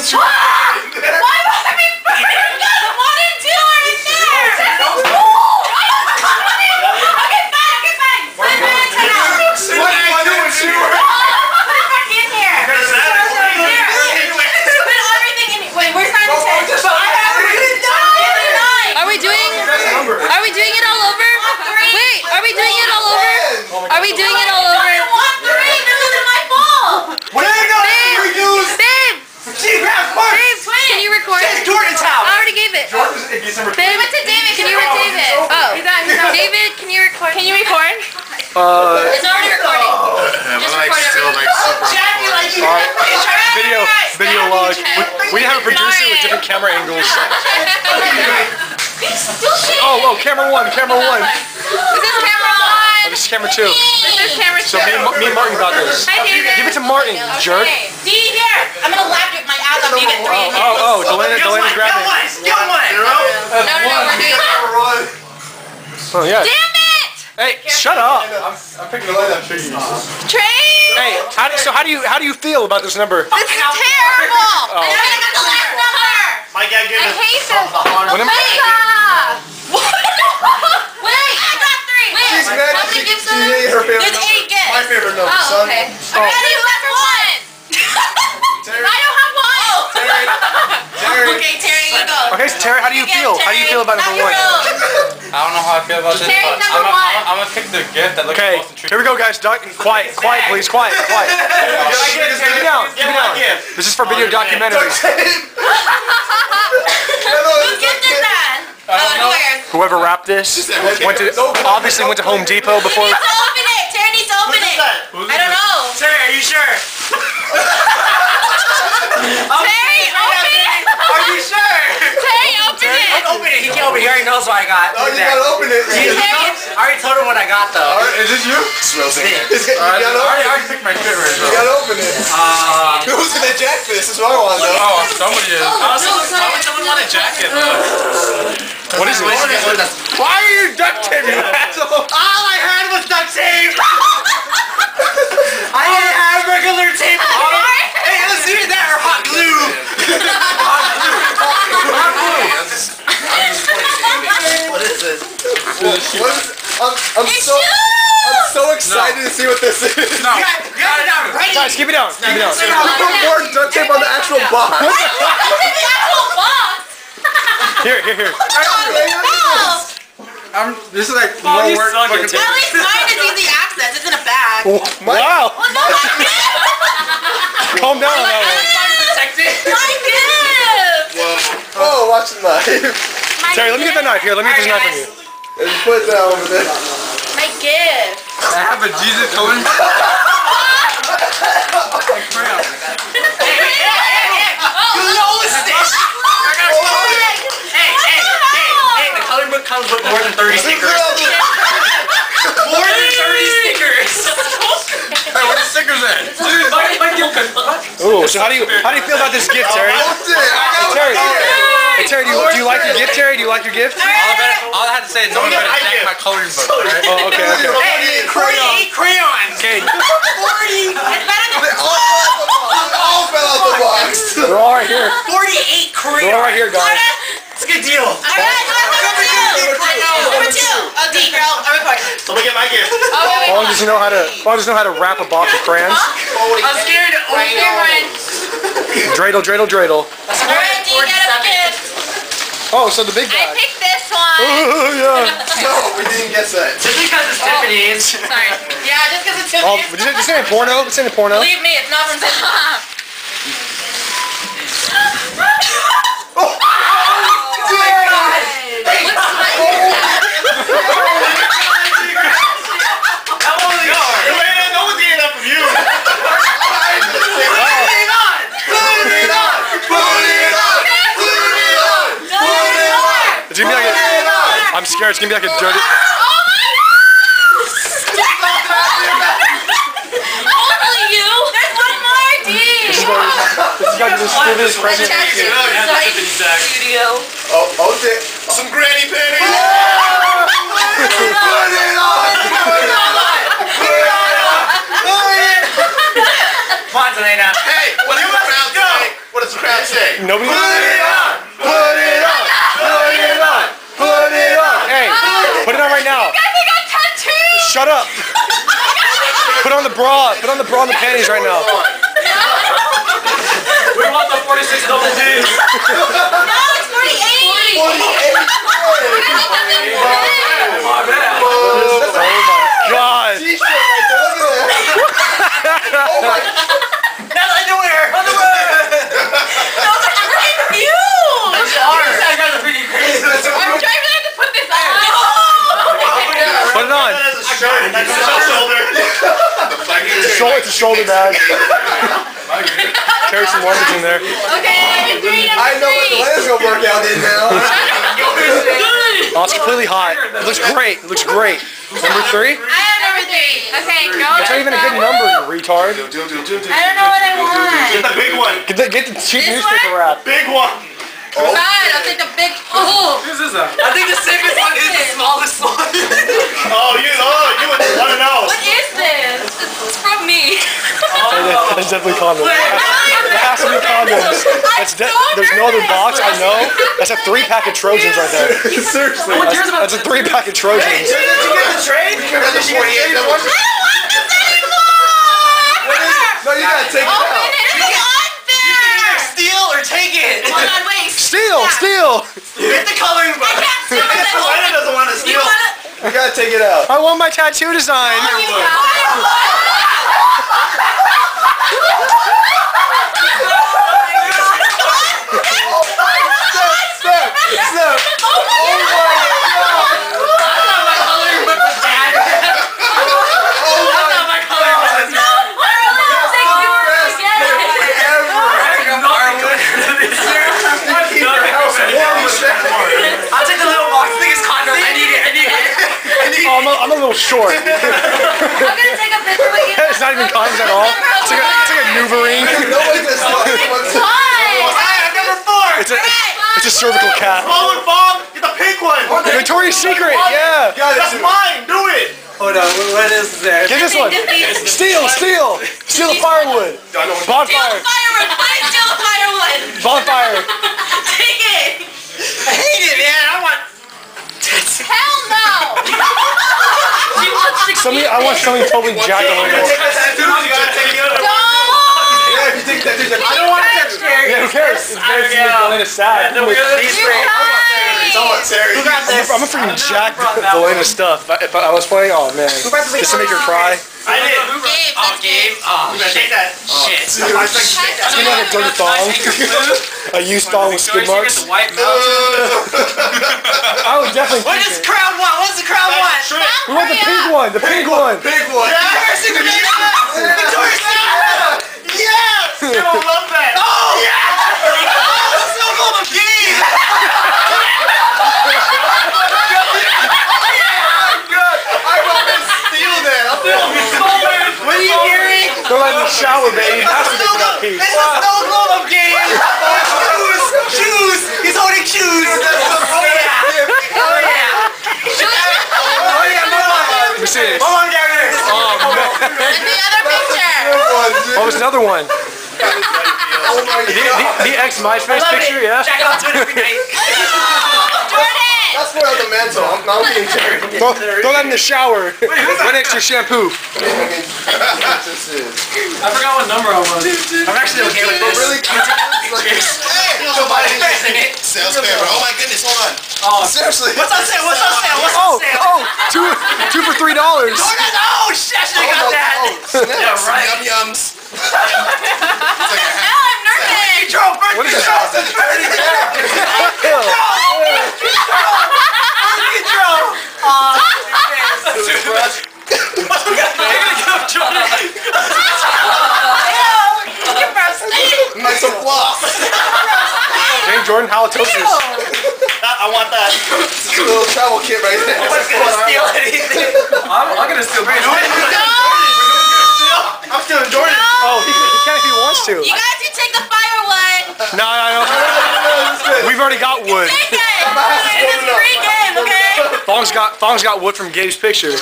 Why would I be first? Because 1 and 2 are in there! Okay, fine. Put it back in here. Put it back in here. Put everything in here. Wait, where's 9 and 10? Are we doing it all over? Wait, are we doing it all over? Are we doing it all over? I want 3. This isn't my fault. Babe, can you record? Jordan's house. I already gave it. Babe, went to David. Can you record David? Oh, David, can you record? Can you record? It's already recording. Just record everything. Video log. We have a producer with different camera angles. Oh, camera 1. This is camera 1. This is camera 2. This is camera 2. So me and Martin got this. Hi, David. Give it to Martin, jerk. D, here. I'm gonna lap my ass up. You get 3. Delaney's grabbing. Get one. No, we're doing it. Oh yeah. Damn it! Hey, shut up. I'm picking the light up for you. Trey. Hey, how do you feel about this number? This is terrible. I got the last number. My dad gave I us hate this. Wait, I got 3. Wait, She's mad how that many gifts are she there? ate her favorite There's 8 gifts. My favorite number, Oh, son. okay. I'm ready for 1. I don't have 1. Okay, Terry, you go. Okay, so Terry, how do you feel? How do you feel about number 1? I don't know how I feel about this. Terry's But number 1. I'm gonna pick the gift that looks Okay, most intriguing. here we go, guys. Quiet, please, quiet. Keep it down. This is for video documentaries. Whose gift is that? Where's? Whoever wrapped this obviously went to Home Depot before. He needs to open it. Terry needs to open it. I don't know. Terry, are you sure? Terry, open it. Are you sure? Terry, open it. Open it. He can't open it. He already knows what I got. Oh, you gotta open it. I already told him what I got though. Is this you? Smells like it. You I gotta open it. already picked my favorite. You gotta open it. Who's gonna jack this? Is what I want to know. Oh, somebody is. Why would someone want a jacket though? What is it? Why are you duct taping, asshole? All I had was duct tape. I didn't have regular tape. Hey, let's do that or hot glue. What is this? I'm so excited to see what this is. No. Guys, keep it down. Keep it down. Put more duct tape on the actual box. What's in the actual box? Here. This is like more work. At least mine is easy access. It's in a bag. Wow. Well, no, my gift. Calm down on that one. My gift. Oh, watch the knife. Terry, let me get the knife here. Let me get this knife from you. And put that over there. My gift. I have a Jesus coloring book. Like crayon. Hey, the coloring book comes with more than 30 stickers. More than 30 stickers. Hey, where the stickers at? Ooh, so how do you feel about this gift, Terry? Terry, do you like your gift, Terry? Do you like your gift? All I had to say is no one better jack my coloring book, right? Oh, okay. 48 crayons. Okay. 40. It's better than All fell out the box. They're all right here. 48 crayons. They're all right here, guys. It's a good deal. Alright, number 2. Oh, D, girl, I'm recording. Let me get my gift. Oh, Paul doesn't know how to wrap a box of crayons. I'm scared to open it. Dreidel. Alright, D, get a gift. Oh, so the big I guy. picked this one. Oh, yeah. No, we didn't guess that. Just because it's Tiffany's. Sorry. Yeah, just because it's Oh, Tiffany's. this ain't porno. This ain't a porno. Believe me, it's not from Tiffany's. It's gonna be like I'm scared. It's gonna be like a dirty. Only you? There's one more, D. This is like the stupidest present. Studio. Oh, shit. Some granny panties. Come on, Selena. Hey, what does the crowd say? What does the crowd say? Nobody. Put it on! Put it on! Put it on! Put it on! Hey, put it on right now. You guys, I got tattoos! Shut up. Put on the bra. Put on the bra and the panties right now. We want the 46 double D's. No, it's 48! 48! My bad. Oh my God. T-shirt right there, look at that! Oh my God! That's underwear. Underwear. Those are freaking huge! These guys are freaking crazy. I'm trying to put this on. Put it on. That's a shirt. That's a shoulder. It's a shoulder bag. Carry some luggage in there. Okay, number 3, I know what the Lena's gonna work out in now. Oh, it's completely hot. It looks great. It looks great. Number 3? I have number 3. Okay, go. That's not even a good number, you retard. I don't know what I want. Get the big one. Get the cheap This newspaper one? wrap. Big one. Fine, I'll take the big. Oh! This is I think the safest one is the smallest one. You would want to know. What is this? It's from me. It's definitely condoms. It has to be condoms. There's no other box, I know. That's a 3-pack of Trojans right there. Seriously. That's a 3-pack of Trojans. Did you get the trade? Remember the 48 that one? I don't want this anymore! No, you gotta take it Open out. it. It's unfair! Steal or take it. Hold on, wait. Steal! Get the coloring book. I can't steal this. Lena doesn't want to You steal. wanna... You gotta take it out. I want my tattoo design. You got Step! Step! Oh my God! That's not my coloring book was bad. That's not my coloring book was bad. I really don't think you were gonna get it. I'll take the little box. I think it's condoms. I need it. Oh, I'm a little short. I'm gonna take a picture with you. It's not even condoms at all. It's like a NuvaRing. Nobody's gonna steal this one. Fine. Number 4. It's a cervical cap. Small and bomb. Get the pink one. Victoria's Secret, yeah. That's mine. Do it. Hold on. What is there? Get this one. Steal the firewood. Bonfire. Firewood. Please steal the firewood. Bonfire. Take it. I hate it, man. I want. Hell no. She wants to I keep want it. something totally jackalope. Take the tattoos. You gotta take the other one. Don't. Yeah, if you take that, I don't want that scary. Yeah, who cares? It's better to make Elena sad. No, we're gonna You guys. Someone, Terry. Who got this? I'm a freaking jack Elena stuff. If I was playing, oh man. Just to make her cry. I did. Gabe, Oh, that's Gabe. Gabe. Oh, Take that. shit. It's gonna be like a dirty thong. A used thong with skid marks. White mountain. I would definitely What keep does it. crowd want? What's the crowd want? We want the pink one. The pink one. big one. Victoria's Secret. Victoria's Secret. Yes. You don't love that. Oh, yeah. Oh, it's so cool. The game. I want to steal that. I'll steal it. What are you hearing? They're like in the shower, baby. You have to make that piece. It's a snow globe of game. Shoes. He's holding shoes. Oh yeah. Oh yeah. Oh yeah. Move on. Let me see this. Move on down there. Oh man. And the other picture. Oh, there's another one. Oh my God. The ex-MySpace picture, yeah. Jack on Twitter every night. Jordan. That's one on the mantle. I'm being Terry. Throw that in the shower. Right next to your shampoo. This is. I forgot what number I was. I'm actually okay with this. Really cute. Sales paper. Oh my goodness. Hold on. Oh, Seriously. what's on sale? What's on sale? What's on sale? Two for $3. Oh shit! I should have got that. Yeah, right. Yum yums. Hell, I'm nervous. Control. What is Control. Control. Nice and floss. James Jordan halitosis. I want that. It's a little travel kit right there. Nobody's gonna steal anything. I'm gonna steal. I'm still Jordan. Oh, he can if he wants to. You guys can take the firewood. No. We've already got wood. Take it. It's a free game, okay? Thong's got wood from Gabe's picture.